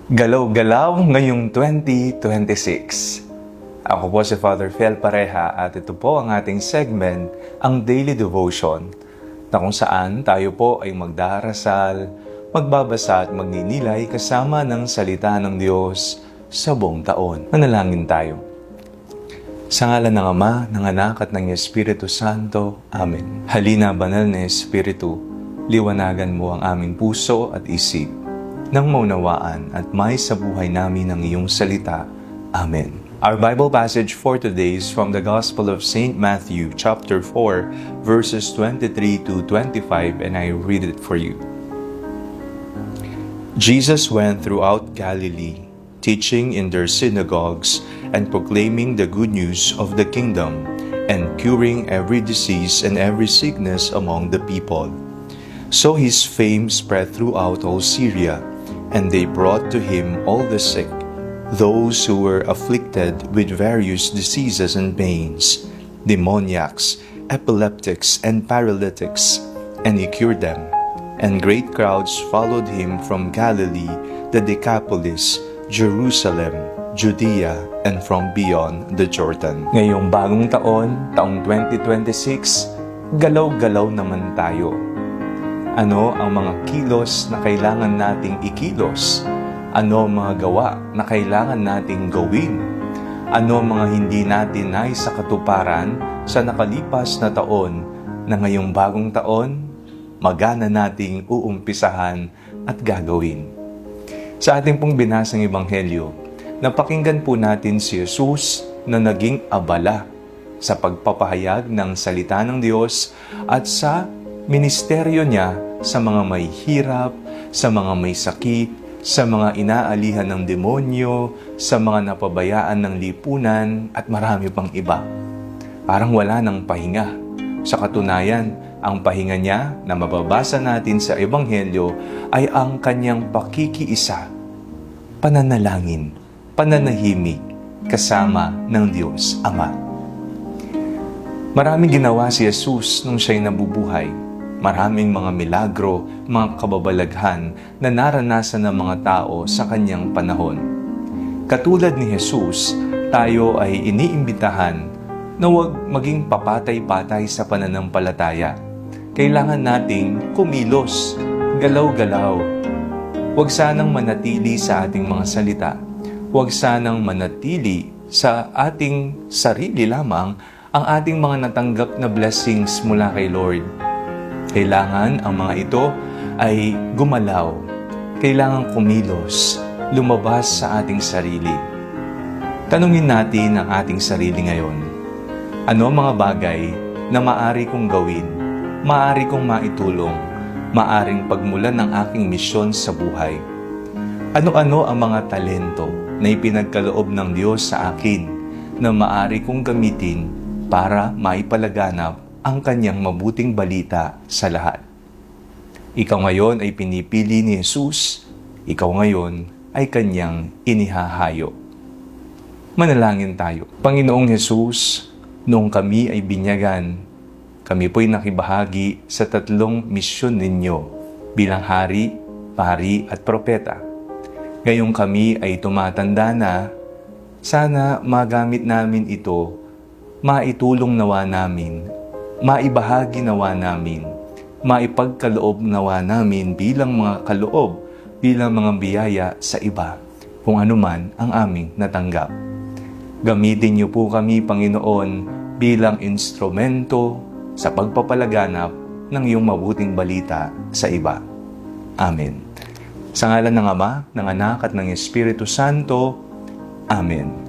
Galaw-galaw ngayong 2026. Ako po si Father Fel Pareha at ito po ang ating segment, ang Daily Devotion, na kung saan tayo po ay magdarasal, magbabasa at magninilay kasama ng salita ng Diyos sa buong taon. Manalangin tayo. Sa ngalan ng Ama, ng Anak at ng Espiritu Santo. Amen. Halina, banal na Espiritu, liwanagan mo ang aming puso at isip, nang maunawaan at may sa buhay namin ang iyong salita. Amen. Our Bible passage for today is from the Gospel of St. Matthew, chapter 4, verses 23 to 25, and I read it for you. Jesus went throughout Galilee, teaching in their synagogues and proclaiming the good news of the kingdom and curing every disease and every sickness among the people. So his fame spread throughout all Syria, and they brought to him all the sick, those who were afflicted with various diseases and pains, demoniacs, epileptics, and paralytics, and he cured them. And great crowds followed him from Galilee, the Decapolis, Jerusalem, Judea, and from beyond the Jordan. Ngayong bagong taong 2026, galaw-galaw naman tayo. Ano ang mga kilos na kailangan nating ikilos? Ano ang mga gawa na kailangan nating gawin? Ano ang mga hindi natin nais sa katuparan sa nakalipas na taon na ngayong bagong taon, magana nating uumpisahan at gagawin? Sa ating pong binasang Ebanghelyo, napakinggan po natin si Jesus na naging abala sa pagpapahayag ng salita ng Diyos at sa ministeryo niya sa mga may hirap, sa mga may sakit, sa mga inaalihan ng demonyo, sa mga napabayaan ng lipunan, at marami pang iba. Parang wala ng pahinga. Sa katunayan, ang pahinga niya na mababasa natin sa Ebanghelyo ay ang kanyang pakikiisa, pananalangin, pananahimik, kasama ng Diyos Ama. Maraming ginawa si Jesus nung siya'y nabubuhay. Maraming mga milagro, mga kababalaghan na naranasan ng mga tao sa kanyang panahon. Katulad ni Jesus, tayo ay iniimbitahan na huwag maging papatay-patay sa pananampalataya. Kailangan nating kumilos, galaw-galaw. Huwag sanang manatili sa ating mga salita. Huwag sanang manatili sa ating sarili lamang ang ating mga natanggap na blessings mula kay Lord. Kailangan ang mga ito ay gumalaw. Kailangan kumilos, lumabas sa ating sarili. Tanungin natin ang ating sarili ngayon. Ano ang mga bagay na maaari kong gawin, maaari kong maitulong, maaring pagmulan ng aking misyon sa buhay? Ano-ano ang mga talento na ipinagkaloob ng Diyos sa akin na maaari kong gamitin para maipalaganap ang kanyang mabuting balita sa lahat? Ikaw ngayon ay pinipili ni Jesus, ikaw ngayon ay kanyang inihahayo. Manalangin tayo. Panginoong Jesus, noong kami ay binyagan, kami po'y nakibahagi sa 3 misyon ninyo bilang hari, pari at propeta. Ngayong kami ay tumatanda na, sana magamit namin ito, maitulong nawa namin, maibahagi nawa namin, maipagkaloob nawa namin bilang mga kaloob, bilang mga biyaya sa iba, kung anuman ang aming natanggap. Gamitin niyo po kami, Panginoon, bilang instrumento sa pagpapalaganap ng iyong mabuting balita sa iba. Amen. Sa ngalan ng Ama, ng Anak at ng Espiritu Santo. Amen.